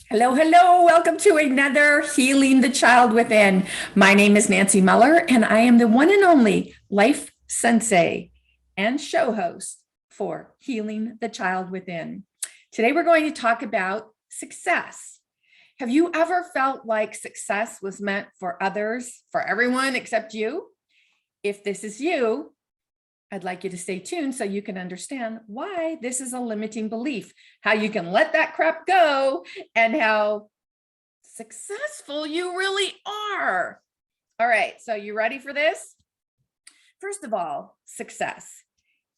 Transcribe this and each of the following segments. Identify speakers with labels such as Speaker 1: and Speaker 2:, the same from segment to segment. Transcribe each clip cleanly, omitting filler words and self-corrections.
Speaker 1: Hello, hello. Welcome to another Healing the Child Within. My name is Nancy Muller, and I am the one and only life sensei and show host for Healing the Child Within. Today, we're going to talk about success. Have you ever felt like success was meant for others, for everyone except you? If this is you, I'd like you to stay tuned so you can understand why this is a limiting belief, how you can let that crap go, and how successful you really are. All right, so you ready for this? First of all, success.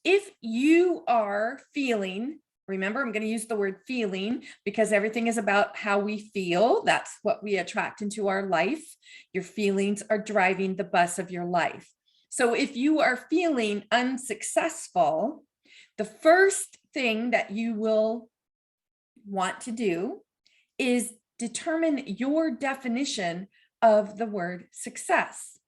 Speaker 1: If you are feeling, remember, I'm going to use the word feeling because everything is about how we feel. That's what we attract into our life. Your feelings are driving the bus of your life. So if you are feeling unsuccessful, the first thing that you will want to do is determine your definition of the word success.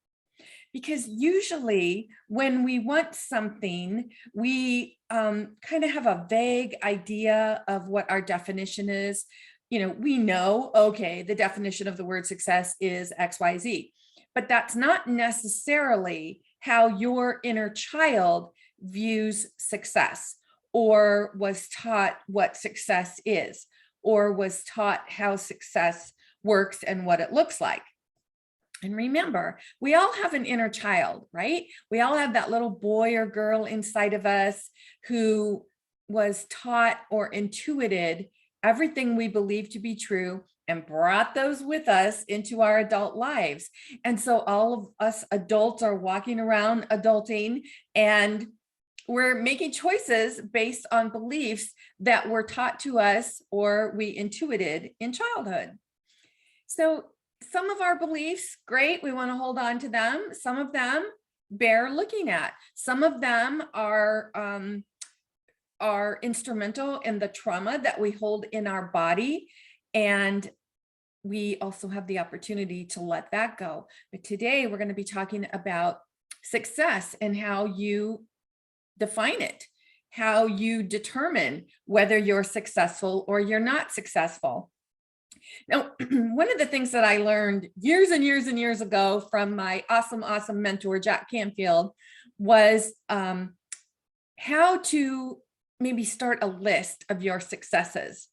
Speaker 1: Because usually when we want something, we kind of have a vague idea of what our definition is. We know, okay, the definition of the word success is XYZ, but that's not necessarily how your inner child views success or was taught what success is or was taught how success works and what it looks like. And remember, we all have an inner child, right? We all have that little boy or girl inside of us who was taught or intuited everything we believe to be true and brought those with us into our adult lives. And so all of us adults are walking around adulting and we're making choices based on beliefs that were taught to us or we intuited in childhood. So some of our beliefs, great, we want to hold on to them. Some of them bear looking at. Some of them are instrumental in the trauma that we hold in our body. And we also have the opportunity to let that go. But today we're going to be talking about success and how you define it, how you determine whether you're successful or you're not successful. Now, one of the things that I learned years and years and years ago from my awesome mentor, Jack Canfield, was how to maybe start a list of your successes.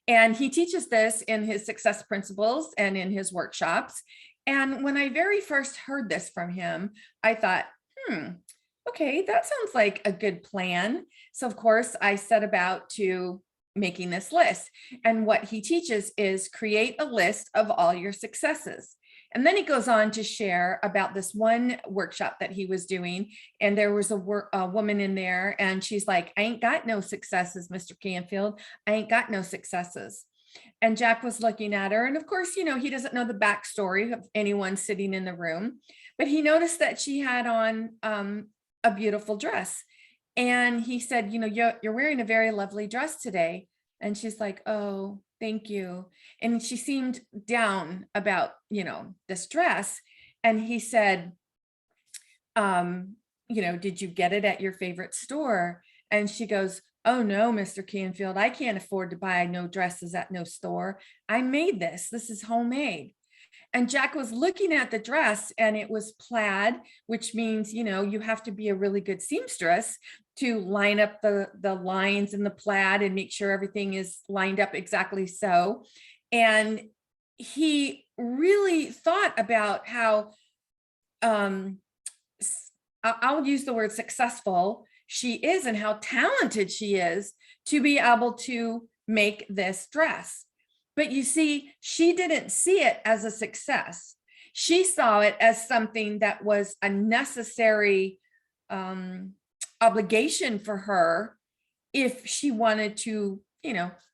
Speaker 1: And he teaches this in his success principles and in his workshops. And when I very first heard this from him, I thought, okay, that sounds like a good plan. So of course, I set about to making this list. And what he teaches is create a list of all your successes. And then he goes on to share about this one workshop that he was doing. And there was a woman in there and she's like, I ain't got no successes, Mr. Canfield. I ain't got no successes. And Jack was looking at her. And of course, he doesn't know the backstory of anyone sitting in the room, but he noticed that she had on a beautiful dress. And he said, you're wearing a very lovely dress today. And she's like, oh, thank you. And she seemed down about, this dress. And he said, did you get it at your favorite store? And she goes, oh no, Mr. Canfield, I can't afford to buy no dresses at no store. I made this. This is homemade. And Jack was looking at the dress and it was plaid, which means, you have to be a really good seamstress to line up the lines in the plaid and make sure everything is lined up exactly so. And he really thought about how, I'll use the word successful she is and how talented she is to be able to make this dress. But you see, she didn't see it as a success. She saw it as something that was a necessary obligation for her if she wanted to,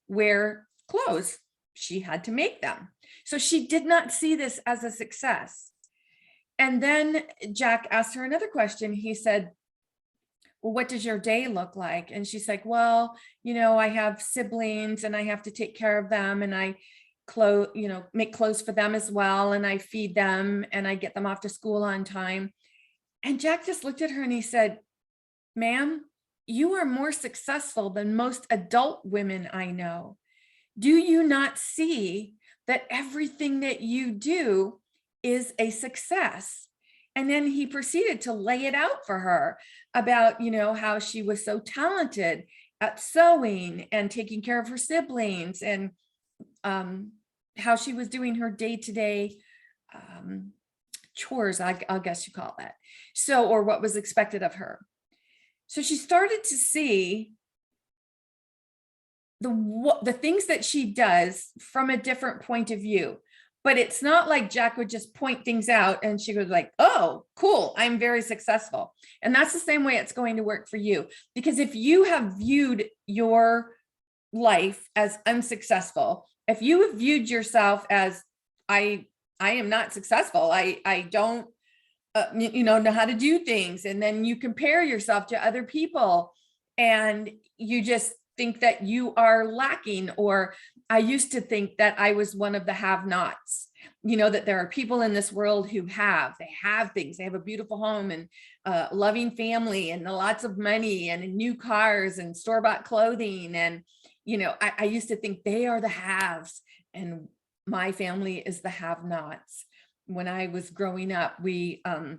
Speaker 1: wear clothes. She had to make them. So she did not see this as a success. And then Jack asked her another question. He said, well, what does your day look like? And she's like, well, I have siblings and I have to take care of them and I make clothes for them as well. And I feed them and I get them off to school on time. And Jack just looked at her and he said, ma'am, you are more successful than most adult women I know. Do you not see that everything that you do is a success? And then he proceeded to lay it out for her about, how she was so talented at sewing and taking care of her siblings, and how she was doing her day-to-day chores, I'll guess you call that. So, or what was expected of her. So she started to see the things that she does from a different point of view. But it's not like Jack would just point things out and she was like, oh, cool, I'm very successful. And that's the same way it's going to work for you. Because if you have viewed your life as unsuccessful, if you have viewed yourself as, I am not successful, I don't know how to do things, and then you compare yourself to other people and you just think that you are lacking. Or I used to think that I was one of the have-nots, that there are people in this world who have things, they have a beautiful home and loving family and lots of money and new cars and store-bought clothing. And, I used to think they are the haves and my family is the have-nots. When I was growing up, I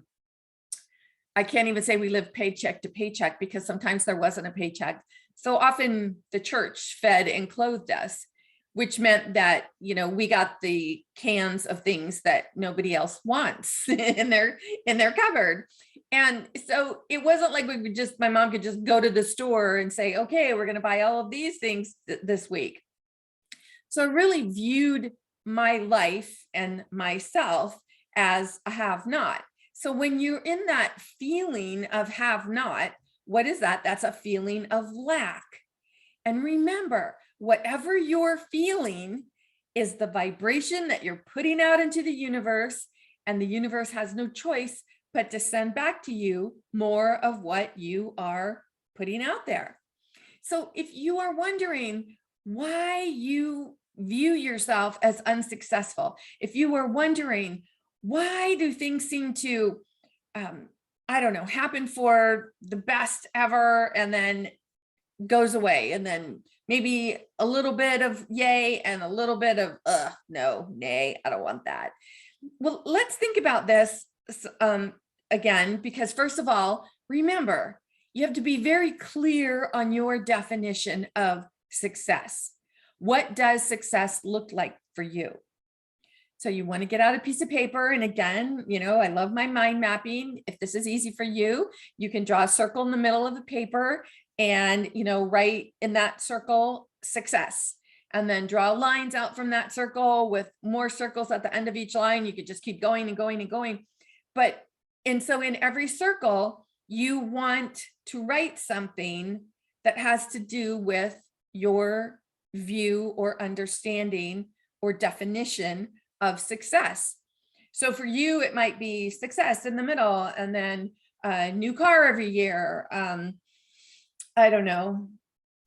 Speaker 1: can't even say we lived paycheck to paycheck, because sometimes there wasn't a paycheck. So often the church fed and clothed us, which meant that, we got the cans of things that nobody else wants in their cupboard. And so it wasn't like my mom could just go to the store and say, okay, we're going to buy all of these things this week. So I really viewed my life and myself as a have-not. So when you're in that feeling of have-not, what is that? That's a feeling of lack. And remember, whatever you're feeling is the vibration that you're putting out into the universe, and the universe has no choice but to send back to you more of what you are putting out there. So if you are wondering why you view yourself as unsuccessful, if you are wondering, why do things seem to, happen for the best ever and then goes away, and then maybe a little bit of yay and a little bit of no, nay, I don't want that. Well, let's think about this again, because first of all, remember, you have to be very clear on your definition of success. What does success look like for you? So you want to get out a piece of paper. And again, I love my mind mapping. If this is easy for you, you can draw a circle in the middle of the paper and, write in that circle success, and then draw lines out from that circle with more circles at the end of each line. You could just keep going and going and going. And so in every circle, you want to write something that has to do with your view or understanding or definition of success. So for you, it might be success in the middle, and then a new car every year. I don't know,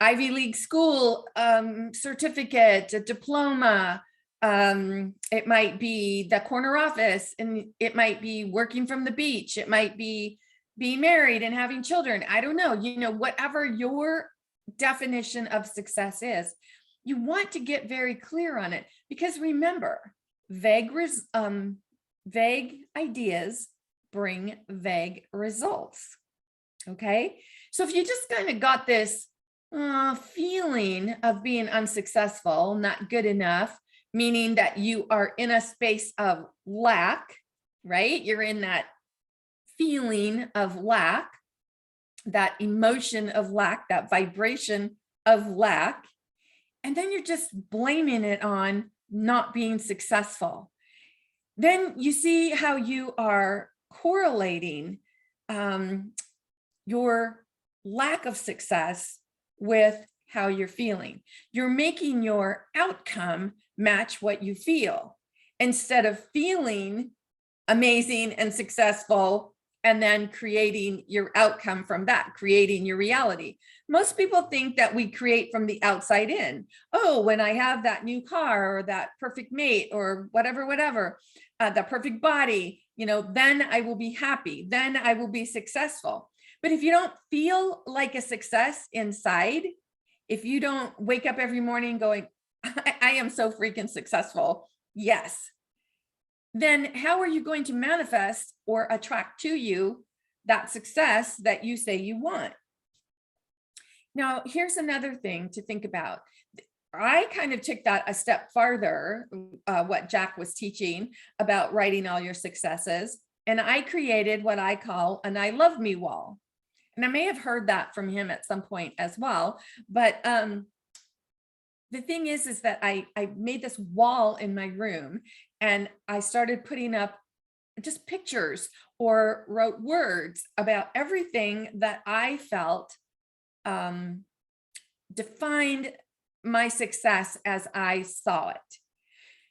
Speaker 1: Ivy League school certificate, a diploma. It might be the corner office, and it might be working from the beach. It might be being married and having children. I don't know, whatever your definition of success is, you want to get very clear on it, because remember, vague ideas bring vague results. Okay. So if you just kind of got this feeling of being unsuccessful, not good enough, meaning that you are in a space of lack, right? You're in that feeling of lack, that emotion of lack, that vibration of lack, and then you're just blaming it on not being successful. Then you see how you are correlating your lack of success with how you're feeling. You're making your outcome match what you feel, instead of feeling amazing and successful and then creating your outcome from that, creating your reality. Most people think that we create from the outside in. Oh, when I have that new car or that perfect mate or whatever, the perfect body, then I will be happy. Then I will be successful. But if you don't feel like a success inside, if you don't wake up every morning going, I am so freaking successful. Yes. Then how are you going to manifest or attract to you that success that you say you want? Now, here's another thing to think about. I kind of took that a step farther, what Jack was teaching about writing all your successes. And I created what I call an I love me wall. And I may have heard that from him at some point as well. But the thing is that I made this wall in my room and I started putting up just pictures or wrote words about everything that I felt defined my success as I saw it.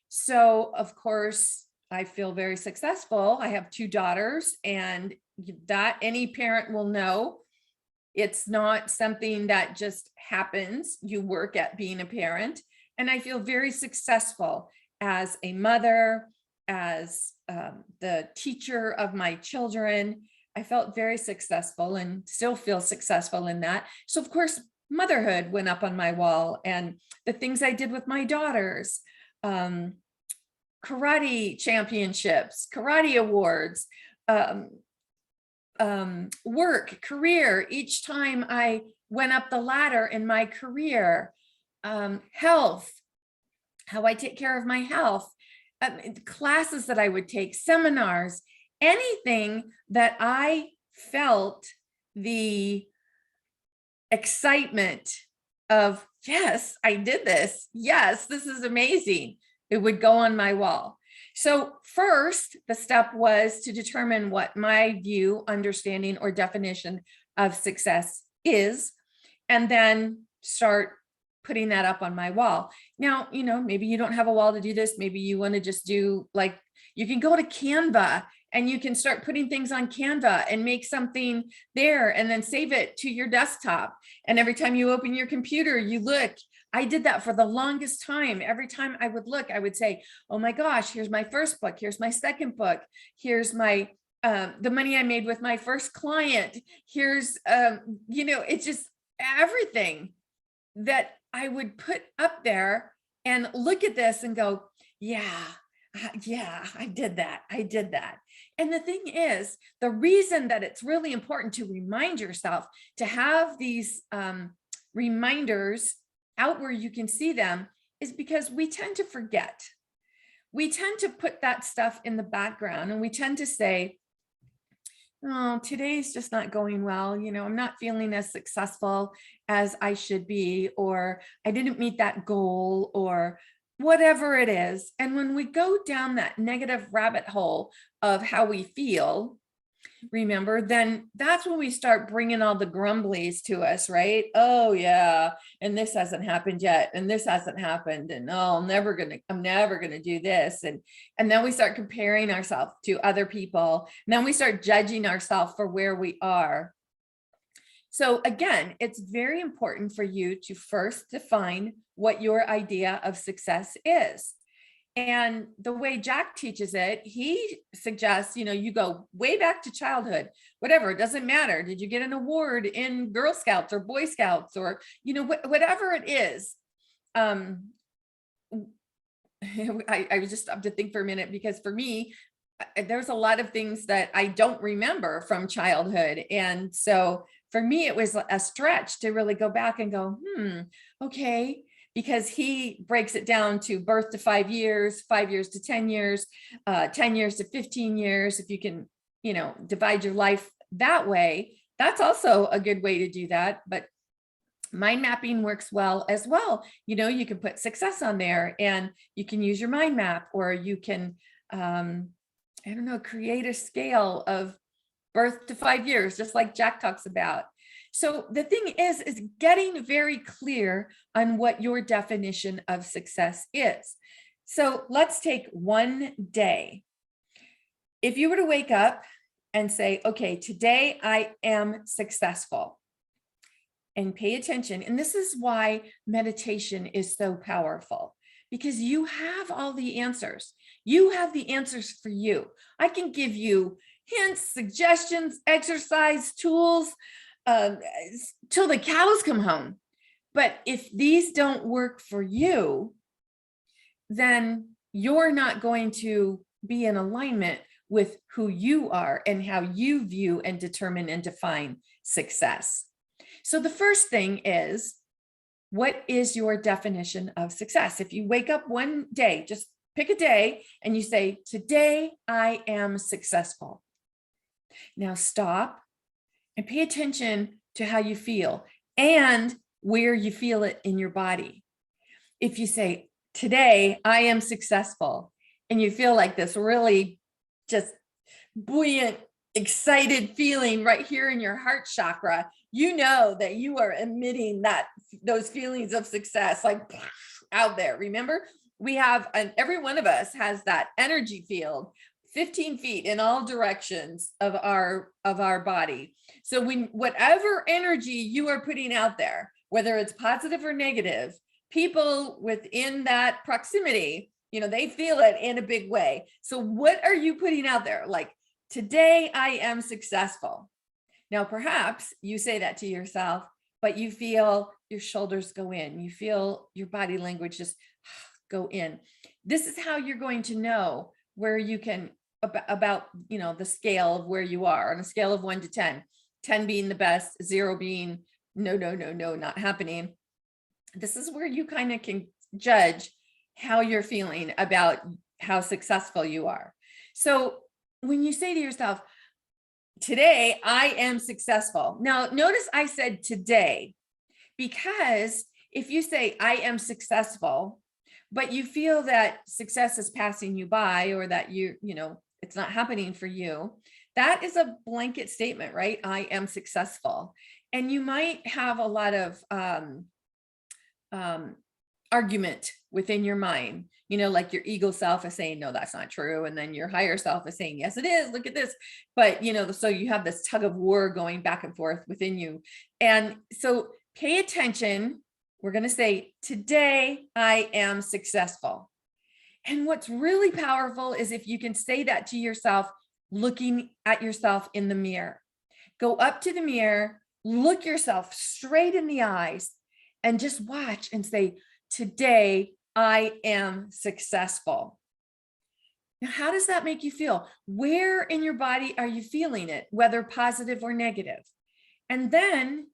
Speaker 1: So, of course, I feel very successful. I have 2 daughters, and that any parent will know. It's not something that just happens. You work at being a parent. And I feel very successful as a mother, as the teacher of my children. I felt very successful and still feel successful in that. So, of course, motherhood went up on my wall, and the things I did with my daughters, karate championships, karate awards, work, career, each time I went up the ladder in my career, health, how I take care of my health, classes that I would take, seminars, anything that I felt the excitement of, yes, I did this. Yes, this is amazing. It would go on my wall. So first, the step was to determine what my view, understanding, or definition of success is, and then start putting that up on my wall. Now, maybe you don't have a wall to do this. Maybe you want to just do, like, you can go to Canva and you can start putting things on Canva and make something there and then save it to your desktop. And every time you open your computer, you look. I did that for the longest time. Every time I would look, I would say, oh my gosh, here's my first book. Here's my second book. Here's my, the money I made with my first client. Here's, it's just everything that I would put up there and look at this and go, yeah, I did that. I did that. And the thing is, the reason that it's really important to remind yourself to have these reminders out where you can see them is because we tend to forget. We tend to put that stuff in the background and we tend to say, oh, today's just not going well. I'm not feeling as successful as I should be, or I didn't meet that goal, or whatever it is. And when we go down that negative rabbit hole of how we feel, remember, then that's when we start bringing all the grumblies to us, right? Oh yeah, and this hasn't happened yet, and this hasn't happened, and oh, I'm never gonna do this, and then we start comparing ourselves to other people, and then we start judging ourselves for where we are. So again, it's very important for you to first define what your idea of success is. And the way Jack teaches it, he suggests, you go way back to childhood, whatever, it doesn't matter. Did you get an award in Girl Scouts or Boy Scouts or, whatever it is. I was just have to think for a minute, because for me, there's a lot of things that I don't remember from childhood. And so for me, it was a stretch to really go back and go, okay, because he breaks it down to birth to 5 years, 5 years to 10 years, 10 years to 15 years. If you can, divide your life that way, that's also a good way to do that. But mind mapping works well as well. You can put success on there and you can use your mind map, or you can, create a scale of birth to 5 years, just like Jack talks about. So the thing is getting very clear on what your definition of success is. So let's take one day. If you were to wake up and say, okay, today I am successful, and pay attention. And this is why meditation is so powerful, because you have all the answers. You have the answers for you. I can give you hints, suggestions, exercise, tools, till the cows come home. But if these don't work for you, then you're not going to be in alignment with who you are and how you view and determine and define success. So the first thing is, what is your definition of success? If you wake up one day, just pick a day and you say, today I am successful. Now stop and pay attention to how you feel and where you feel it in your body. If you say, today I am successful, and you feel like this really just buoyant, excited feeling right here in your heart chakra, you know that you are emitting those feelings of success like out there. Remember, we have, and every one of us has that energy field 15 feet in all directions of our body. So when whatever energy you are putting out there, whether it's positive or negative, people within that proximity, they feel it in a big way. So what are you putting out there? Like, today I am successful. Now, perhaps you say that to yourself, but you feel your shoulders go in, you feel your body language just go in. This is how you're going to know where you can, about the scale of where you are on a scale of 1 to 10, 10 being the best, 0 being no, not happening. This is where you kind of can judge how you're feeling about how successful you are. So when you say to yourself, today I am successful. Now, notice I said today, because if you say I am successful, but you feel that success is passing you by, or that it's not happening for you, that is a blanket statement, right? I am successful. And you might have a lot of argument within your mind, like your ego self is saying, no, that's not true. And then your higher self is saying, yes, it is. Look at this. But, so you have this tug of war going back and forth within you. And so pay attention. We're going to say, today I am successful. And what's really powerful is if you can say that to yourself, looking at yourself in the mirror. Go up to the mirror, look yourself straight in the eyes, and just watch and say, today I am successful. Now, how does that make you feel? Where in your body are you feeling it, whether positive or negative? And then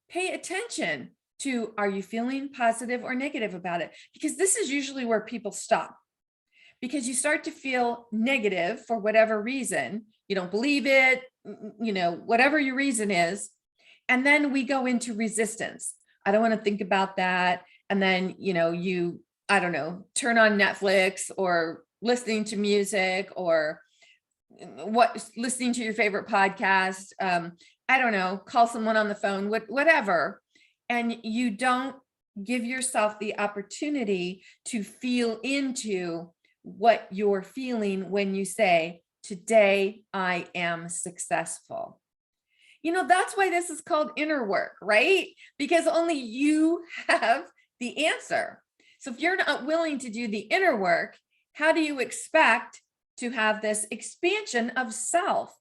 Speaker 1: pay attention to, are you feeling positive or negative about it? Because this is usually where people stop. Because you start to feel negative for whatever reason, you don't believe it, whatever your reason is. And then we go into resistance. I don't want to think about that. And then, I don't know, turn on Netflix or listening to music or listening to your favorite podcast. I don't know, call someone on the phone, whatever. And you don't give yourself the opportunity to feel into what you're feeling when you say, today I am successful. That's why this is called inner work, right? Because only you have the answer. So if you're not willing to do the inner work, how do you expect to have this expansion of self?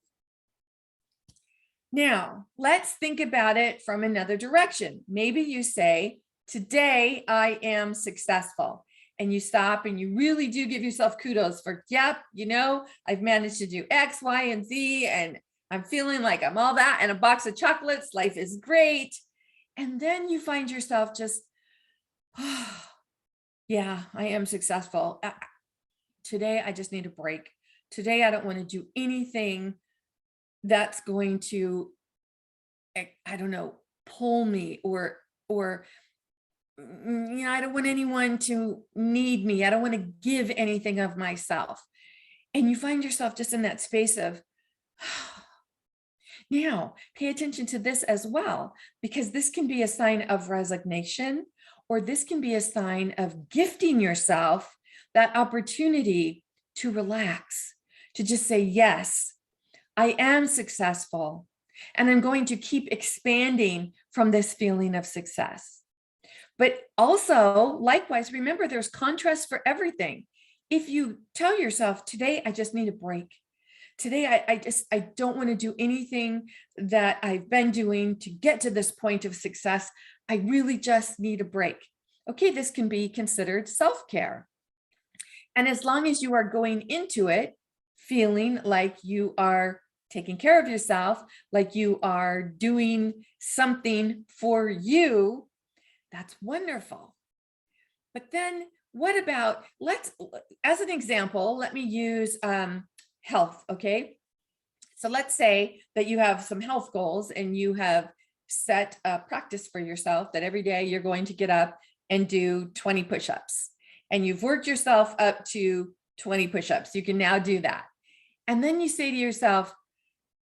Speaker 1: Now, let's think about it from another direction. Maybe you say, today I am successful. And you stop and you really do give yourself kudos for, yep, I've managed to do X, Y, and Z, and I'm feeling like I'm all that and a box of chocolates. Life is great. And then you find yourself just, oh, yeah, I am successful. Today, I just need a break. Today, I don't want to do anything that's going to, I don't know, pull me or I don't want anyone to need me. I don't want to give anything of myself. And you find yourself just in that space of, now pay attention to this as well, because this can be a sign of resignation, or this can be a sign of gifting yourself that opportunity to relax, to just say, yes, I am successful, and I'm going to keep expanding from this feeling of success. But also, likewise, remember, there's contrast for everything. If you tell yourself, today, I just need a break. Today, I don't want to do anything that I've been doing to get to this point of success. I really just need a break. Okay, this can be considered self-care. And as long as you are going into it feeling like you are taking care of yourself, like you are doing something for you, that's wonderful. But then what about, as an example, let me use health, okay? So let's say that you have some health goals and you have set a practice for yourself that every day you're going to get up and do 20 push-ups. And you've worked yourself up to 20 push-ups. You can now do that. And then you say to yourself,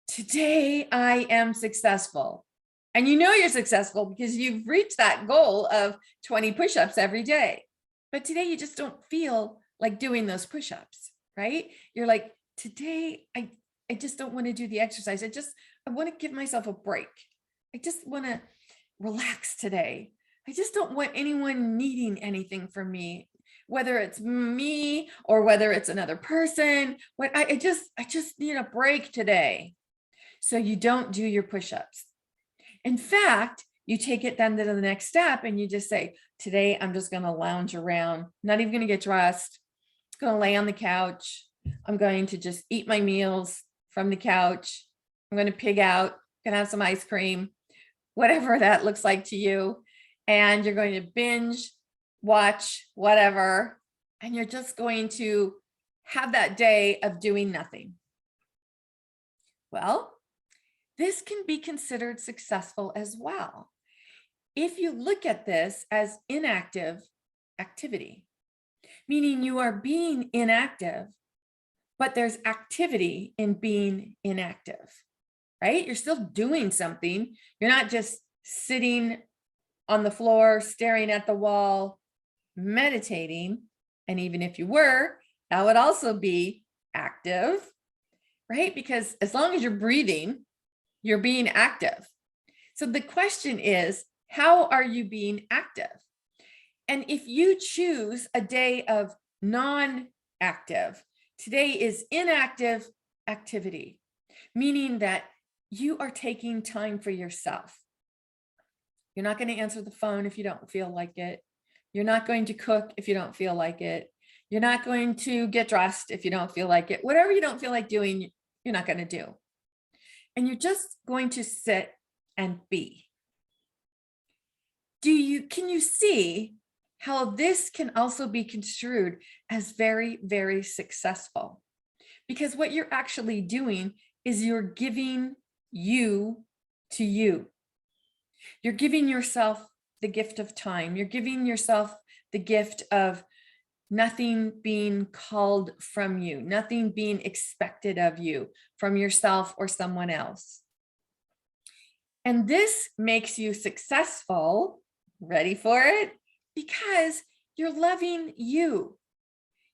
Speaker 1: today I am successful. And you know you're successful because you've reached that goal of 20 push-ups every day. But today you just don't feel like doing those push-ups, right? You're like, today I just don't want to do the exercise. I want to give myself a break. I just want to relax today. I just don't want anyone needing anything from me, whether it's me or whether it's another person. I just need a break today. So you don't do your push-ups. In fact, you take it then to the next step and you just say, today I'm just going to lounge around, not even going to get dressed. I'm going to lay on the couch. I'm going to just eat my meals from the couch. I'm going to pig out, going to have some ice cream, whatever that looks like to you. And you're going to binge, watch, whatever. And you're just going to have that day of doing nothing. Well, this can be considered successful as well. If you look at this as inactive activity, meaning you are being inactive, but there's activity in being inactive, right? You're still doing something. You're not just sitting on the floor, staring at the wall, meditating. And even if you were, that would also be active, right? Because as long as you're breathing, you're being active. So the question is, how are you being active? And if you choose a day of non-active, today is inactive activity, meaning that you are taking time for yourself. You're not going to answer the phone if you don't feel like it. You're not going to cook if you don't feel like it. You're not going to get dressed if you don't feel like it. Whatever you don't feel like doing, you're not going to do. And you're just going to sit and be. Can you see how this can also be construed as very, very successful? Because what you're actually doing is you're giving you to you. You're giving yourself the gift of time. You're giving yourself the gift of nothing being called from you, nothing being expected of you from yourself or someone else. And this makes you successful, ready for it, because you're loving you.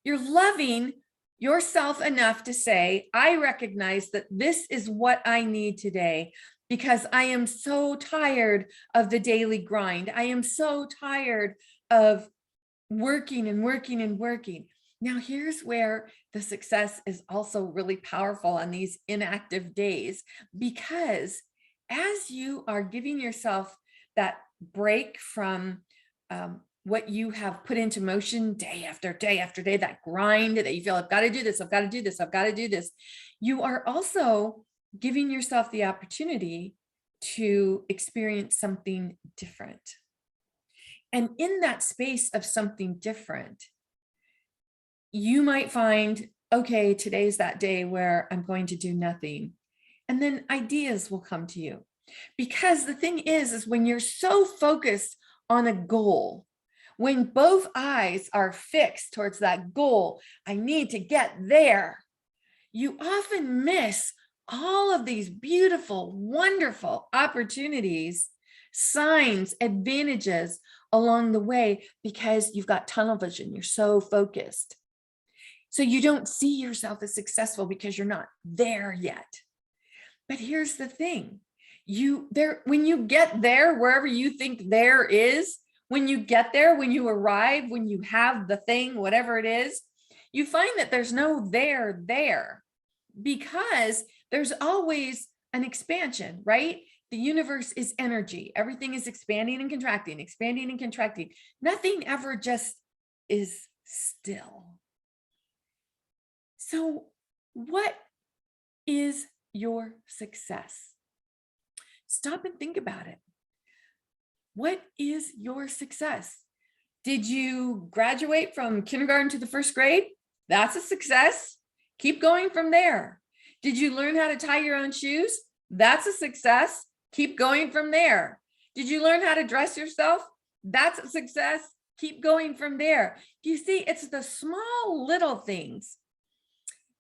Speaker 1: You're loving yourself enough to say, I recognize that this is what I need today because I am so tired of the daily grind. I am so tired of working and working and working. Now, here's where the success is also really powerful on these inactive days, because as you are giving yourself that break from what you have put into motion day after day after day, that grind that you feel, I've got to do this, I've got to do this, I've got to do this. You are also giving yourself the opportunity to experience something different. And in that space of something different, you might find, okay, today's that day where I'm going to do nothing. And then ideas will come to you. Because the thing is when you're so focused on a goal, when both eyes are fixed towards that goal, I need to get there, you often miss all of these beautiful, wonderful opportunities, signs, advantages along the way, because you've got tunnel vision. You're so focused. So you don't see yourself as successful because you're not there yet. But here's the thing. When you get there, wherever you think there is, when you get there, when you arrive, when you have the thing, whatever it is, you find that there's no there, because there's always an expansion, right? The universe is energy. Everything is expanding and contracting, expanding and contracting. Nothing ever just is still. So what is your success? Stop and think about it. What is your success? Did you graduate from kindergarten to the first grade? That's a success. Keep going from there. Did you learn how to tie your own shoes? That's a success. Keep going from there. Did you learn how to dress yourself? That's a success. Keep going from there. You see, it's the small little things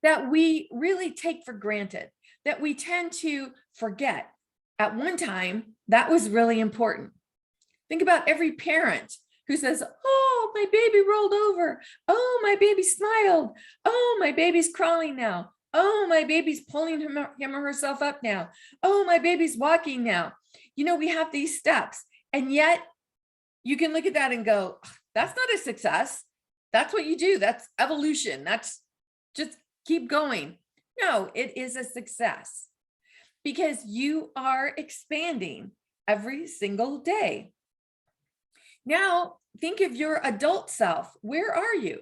Speaker 1: that we really take for granted, that we tend to forget. At one time, that was really important. Think about every parent who says, oh, my baby rolled over. Oh, my baby smiled. Oh, my baby's crawling now. Oh, my baby's pulling him or herself up now. Oh, my baby's walking now. You know, we have these steps. And yet you can look at that and go, that's not a success. That's what you do. That's evolution. That's just keep going. No, it is a success because you are expanding every single day. Now, think of your adult self. Where are you?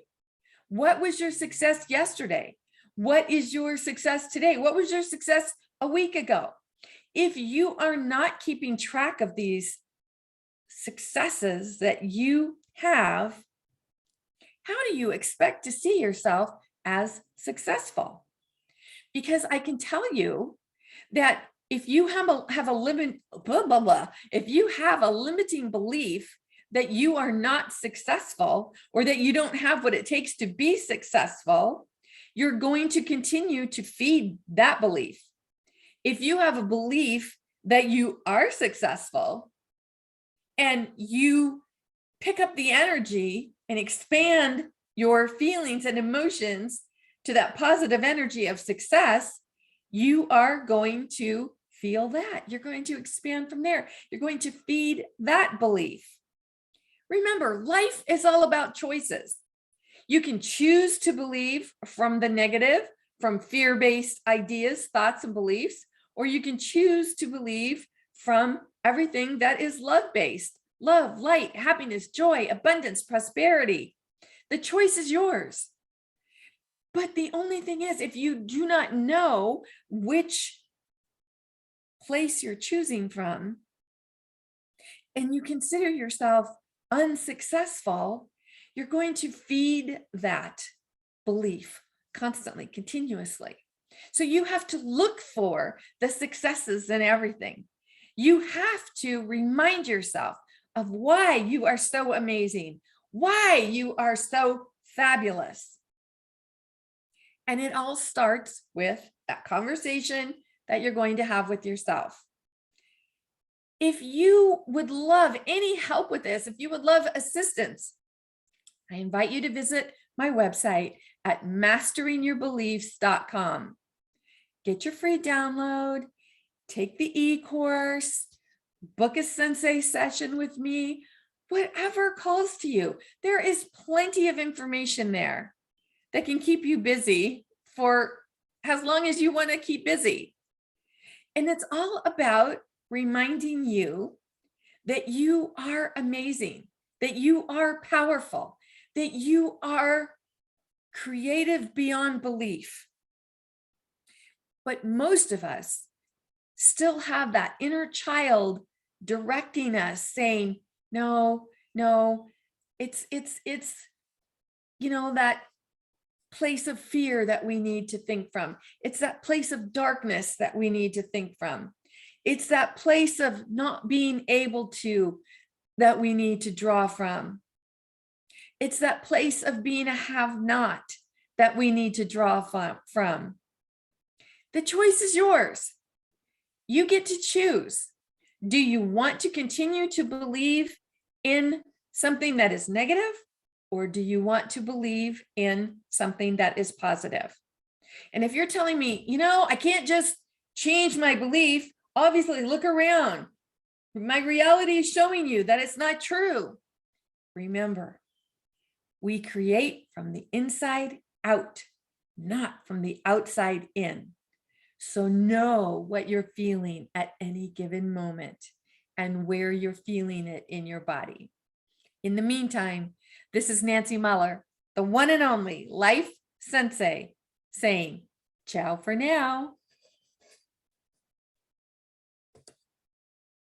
Speaker 1: What was your success yesterday? What is your success today? What was your success a week ago? If you are not keeping track of these successes that you have, how do you expect to see yourself as successful? Because I can tell you that if you have a limit, if you have a limiting belief that you are not successful or that you don't have what it takes to be successful, you're going to continue to feed that belief. If you have a belief that you are successful and you pick up the energy and expand your feelings and emotions to that positive energy of success, you are going to feel that. You're going to expand from there. You're going to feed that belief. Remember, life is all about choices. You can choose to believe from the negative, from fear-based ideas, thoughts, and beliefs, or you can choose to believe from everything that is love-based. Love, light, happiness, joy, abundance, prosperity. The choice is yours. But the only thing is, if you do not know which place you're choosing from, and you consider yourself unsuccessful, you're going to feed that belief constantly, continuously. So you have to look for the successes in everything. You have to remind yourself of why you are so amazing, why you are so fabulous. And it all starts with that conversation that you're going to have with yourself. If you would love any help with this, if you would love assistance, I invite you to visit my website at masteringyourbeliefs.com. Get your free download, take the e-course, book a Sensei session with me, whatever calls to you. There is plenty of information there that can keep you busy for as long as you want to keep busy. And it's all about reminding you that you are amazing, that you are powerful, that you are creative beyond belief. But most of us still have that inner child directing us, saying, no, it's you know, that place of fear that we need to think from. It's that place of darkness that we need to think from. It's that place of not being able to that we need to draw from. It's that place of being a have-not that we need to draw from. The choice is yours. You get to choose. Do you want to continue to believe in something that is negative, or do you want to believe in something that is positive? And if you're telling me, you know, I can't just change my belief, obviously look around. My reality is showing you that it's not true. Remember, we create from the inside out, not from the outside in. So know what you're feeling at any given moment and where you're feeling it in your body. In the meantime, this is Nancy Muller, the one and only Life Sensei, saying ciao for now.